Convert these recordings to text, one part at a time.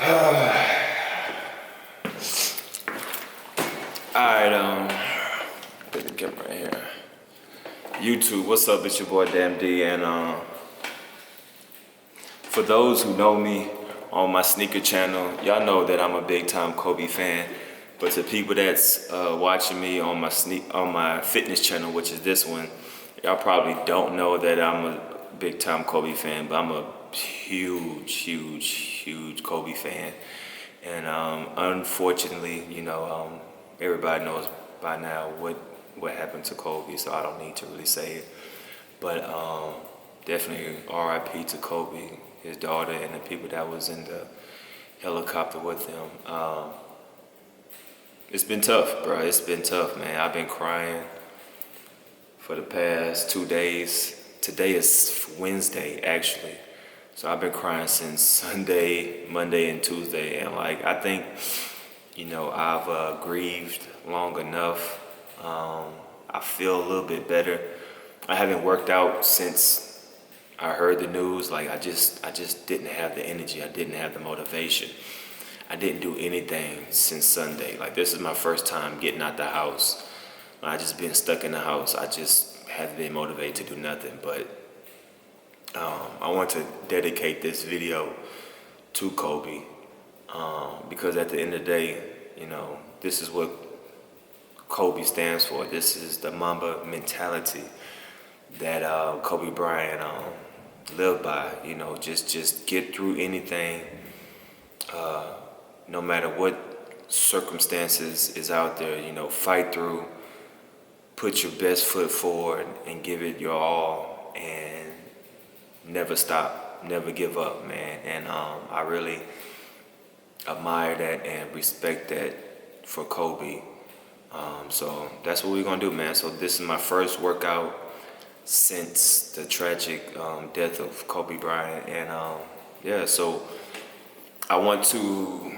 Alright, put the camera right here. YouTube, what's up? It's your boy Damn D, and for those who know me on my sneaker channel, y'all know that I'm a big time Kobe fan. But to people that's watching me on my fitness channel, which is this one, y'all probably don't know that I'm a big time Kobe fan, but I'm a huge Kobe fan. And unfortunately, everybody knows by now what happened to Kobe, so I don't need to really say it. But definitely R.I.P to Kobe, his daughter, and the people that was in the helicopter with him. It's been tough, bro. It's been tough, man. I've been crying for the past 2 days. Today is Wednesday, actually. So I've been crying since Sunday, Monday, and Tuesday. And I think, I've grieved long enough. I feel a little bit better. I haven't worked out since I heard the news. I just didn't have the energy. I didn't have the motivation. I didn't do anything since Sunday. This is my first time getting out the house. I just been stuck in the house. I just haven't been motivated to do nothing. But I want to dedicate this video to Kobe because at the end of the day, this is what Kobe stands for. This is the Mamba mentality that Kobe Bryant lived by. Just get through anything, no matter what circumstances is out there. Fight through, put your best foot forward, and give it your all, and never stop, never give up, man. And I really admire that and respect that for Kobe. So that's what we're gonna do, man. So this is my first workout since the tragic death of Kobe Bryant, and so I want to.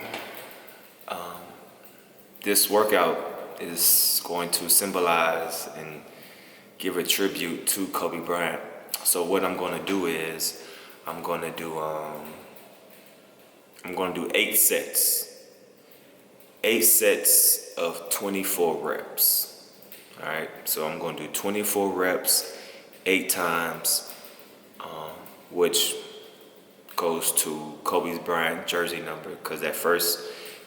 This workout is going to symbolize and give a tribute to Kobe Bryant. So what I'm gonna do is I'm gonna do 8 sets. 8 sets of 24 reps. All right, so I'm going to do 24 reps 8 times, which goes to Kobe Bryant jersey number, because at first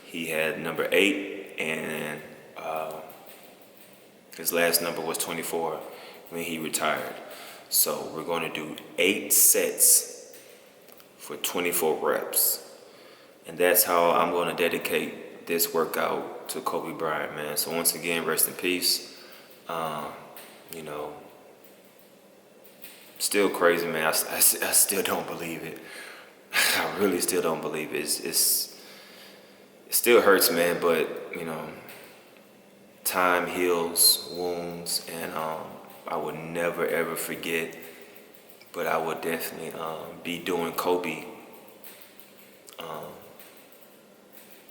he had number 8 and his last number was 24 when he retired. So we're going to do 8 sets for 24 reps, and that's how I'm going to dedicate this workout to Kobe Bryant, man. So once again, rest in peace. Still crazy, man. I still don't believe it. I really still don't believe it. It still hurts, man. But time heals wounds, and I would never ever forget. But I would definitely be doing Kobe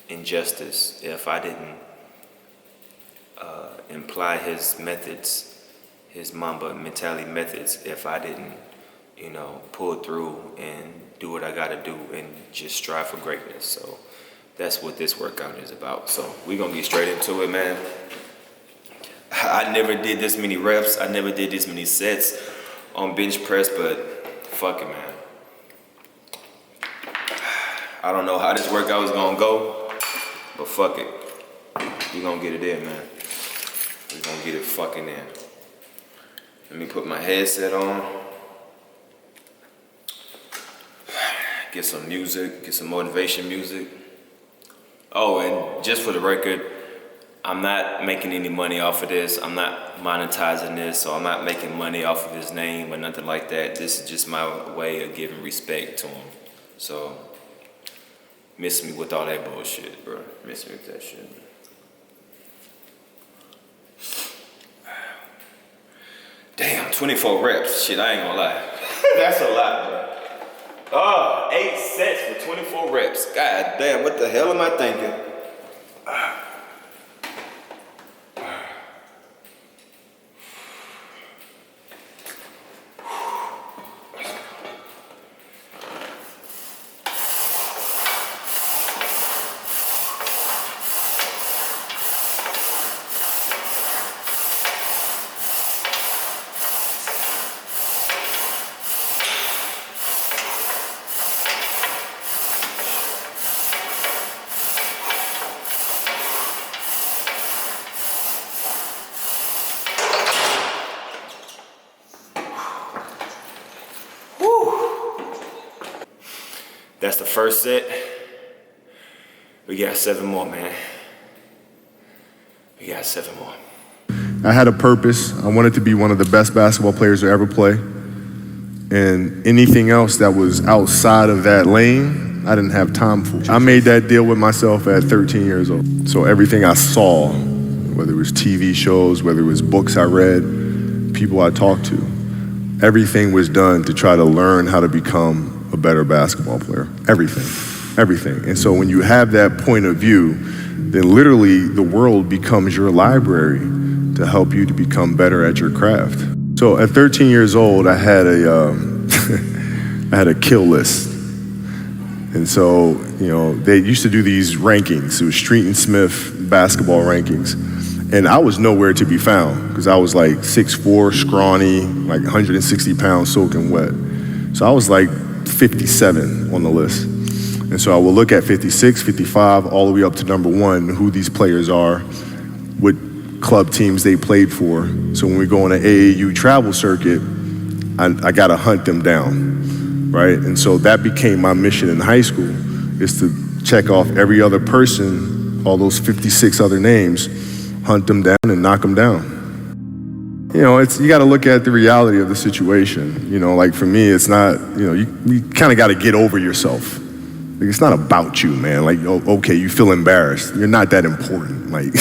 injustice if I didn't imply his methods, his Mamba mentality methods, if I didn't, pull through and do what I gotta do and just strive for greatness. So that's what this workout is about. So we're gonna get straight into it, man. I never did this many reps. I never did this many sets on bench press, but fuck it, man. I don't know how this workout is gonna go, but fuck it. We gonna get it in, man. We gonna get it fucking in. Let me put my headset on. Get some music, get some motivation music. Oh, and just for the record, I'm not making any money off of this. I'm not monetizing this, so I'm not making money off of his name or nothing like that. This is just my way of giving respect to him. So, miss me with all that bullshit, bro. Miss me with that shit. Damn, 24 reps. Shit, I ain't gonna lie. That's a lot, bro. 8 sets for 24 reps. God damn, what the hell am I thinking? That's the first set. We got 7 more, man. We got 7 more. I had a purpose. I wanted to be one of the best basketball players to ever play. And anything else that was outside of that lane, I didn't have time for. I made that deal with myself at 13 years old. So everything I saw, whether it was TV shows, whether it was books I read, people I talked to, everything was done to try to learn how to become a better basketball player. Everything. And so when you have that point of view, then literally the world becomes your library to help you to become better at your craft. So at 13 years old, I had a kill list. And so, they used to do these rankings. It was Street and Smith basketball rankings. And I was nowhere to be found because I was like 6'4", scrawny, like 160 pounds soaking wet. So I was like 57 on the list. And so I will look at 56, 55, all the way up to number 1, who these players are, what club teams they played for. So when we go on an AAU travel circuit, I got to hunt them down, right? And so that became my mission in high school, is to check off every other person, all those 56 other names, hunt them down and knock them down. You got to look at the reality of the situation. Like for me, it's not, you kind of got to get over yourself. Like, it's not about you, man. Like, okay, you feel embarrassed. You're not that important. Like,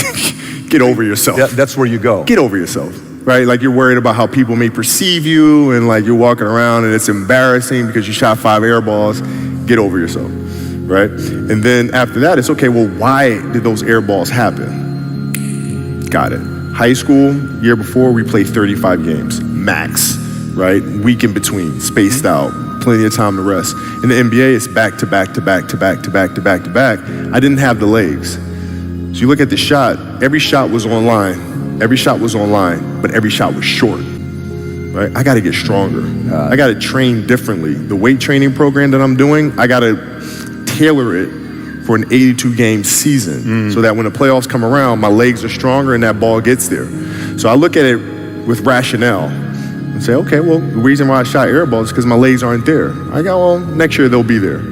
get over yourself. That's where you go. Get over yourself, right? Like, you're worried about how people may perceive you, and like you're walking around and it's embarrassing because you shot 5 air balls. Get over yourself, right? And then after that, it's okay, well, why did those air balls happen? Got it. High school, year before, we played 35 games, max, right? Week in between, spaced out, plenty of time to rest. In the NBA, it's back to back to back to back to back to back to back. I didn't have the legs. So you look at the shot, every shot was online. Every shot was online, but every shot was short, right? I got to get stronger. I got to train differently. The weight training program that I'm doing, I got to tailor it for an 82-game season so that when the playoffs come around, my legs are stronger and that ball gets there. So I look at it with rationale and say, okay, well, the reason why I shot air balls is because my legs aren't there. I go, well, next year they'll be there.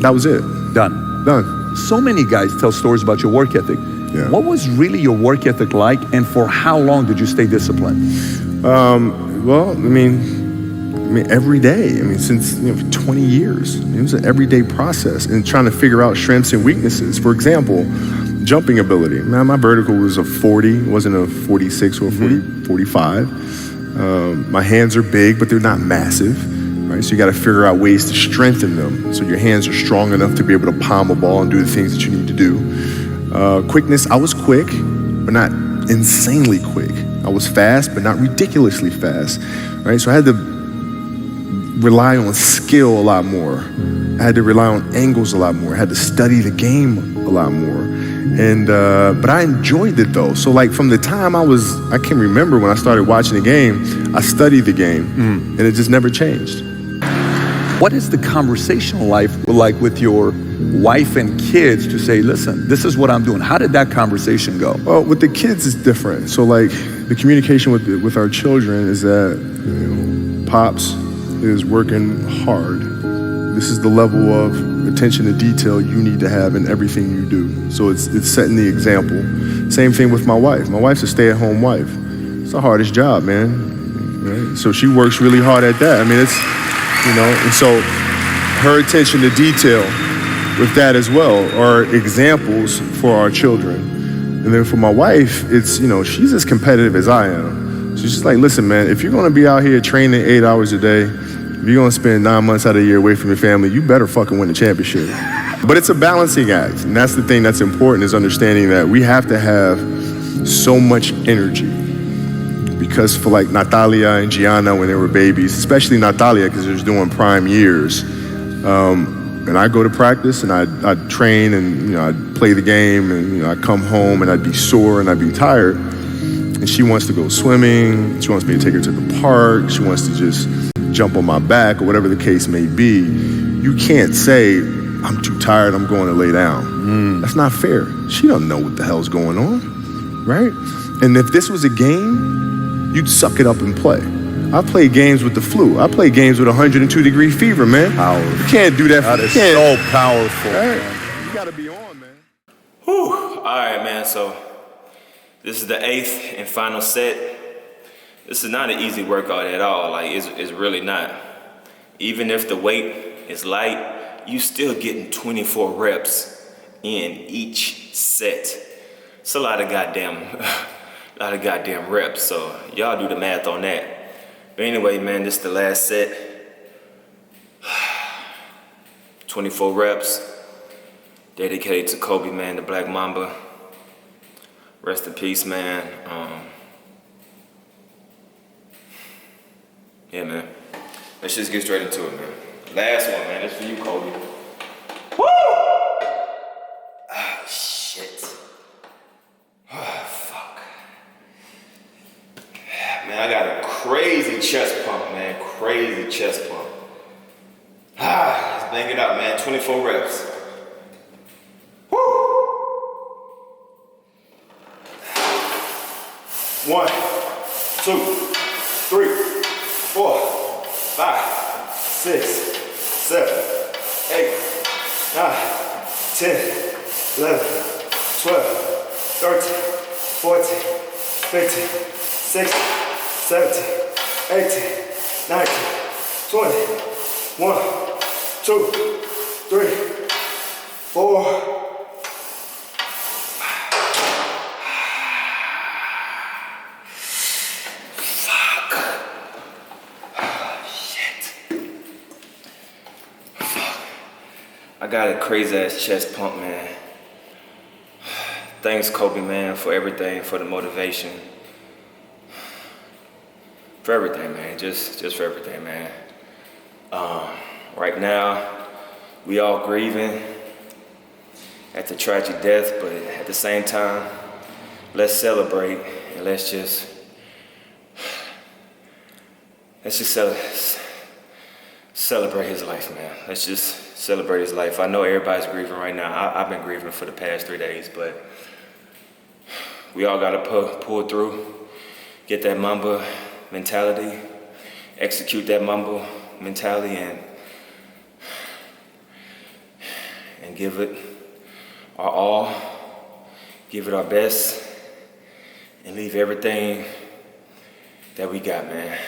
That was it. Done. So many guys tell stories about your work ethic. Yeah. What was really your work ethic like, and for how long did you stay disciplined? Well, I mean, every day. Since 20 years. It was an everyday process and trying to figure out strengths and weaknesses. For example, jumping ability. Man, my vertical was a 40, it wasn't a 46 or a 45. My hands are big, but they're not massive, right? So you got to figure out ways to strengthen them so your hands are strong enough to be able to palm a ball and do the things that you need to do. Quickness, I was quick, but not insanely quick. I was fast, but not ridiculously fast, right? So I had to rely on skill a lot more. I had to rely on angles a lot more. I had to study the game a lot more. And but I enjoyed it though. So like from the time I can remember when I started watching the game, I studied the game and it just never changed. What is the conversational life like with your wife and kids to say, listen, this is what I'm doing? How did that conversation go? Well, with the kids, it's different. So like the communication with our children is that, Pops is working hard. This is the level of attention to detail you need to have in everything you do. So it's setting the example. Same thing with my wife. My wife's a stay-at-home wife. It's the hardest job, man. Right? So she works really hard at that. And so her attention to detail with that as well are examples for our children. And then for my wife, it's, she's as competitive as I am. So she's just like, listen, man, if you're going to be out here training 8 hours a day, if you're going to spend 9 months out of the year away from your family, you better fucking win the championship. But it's a balancing act. And that's the thing that's important, is understanding that we have to have so much energy. Because for like Natalia and Gianna when they were babies, especially Natalia because she was doing prime years, and I go to practice and I'd train and I'd play the game and I'd come home and I'd be sore and I'd be tired. And she wants to go swimming, she wants me to take her to the park, she wants to just jump on my back or whatever the case may be. You can't say, I'm too tired, I'm going to lay down. That's not fair. She don't know what the hell's going on, right? And if this was a game, you'd suck it up and play. I play games with the flu. I play games with 102-degree fever, man. Powerful. You can't do that. That is can't. so powerful. Right? Man. You gotta be on, man. Whew. All right, man. So this is the 8th and final set. This is not an easy workout at all. Like it's really not. Even if the weight is light, you still getting 24 reps in each set. It's a lot of goddamn reps. So y'all do the math on that. But anyway, man, this is the last set. 24 reps. Dedicated to Kobe, man, the Black Mamba. Rest in peace, man. Yeah, man. Let's just get straight into it, man. Last one, man. This for you, Kobe. Woo! Ah, shit. Ah, fuck. Man, I got a crazy chest pump, man. Crazy chest pump. Ah, let's bang it out, man. 24 reps. Woo! 1, 2, 3, 4, 5, 6, 7, 8, 9, 10, 11, 12, 13, 14, 15, 16, 17, 18, 19, 20, 1, 2, 3, 4. I got a crazy ass chest pump, man. Thanks, Kobe, man, for everything, for the motivation. For everything, man. Just for everything, man. Right now, we all grieving at the tragic death, but at the same time, let's celebrate and let's just celebrate his life, man. Let's just celebrate his life. I know everybody's grieving right now. I've been grieving for the past 3 days, but we all gotta pull through, get that Mamba mentality, execute that Mamba mentality, and give it our all, give it our best, and leave everything that we got, man.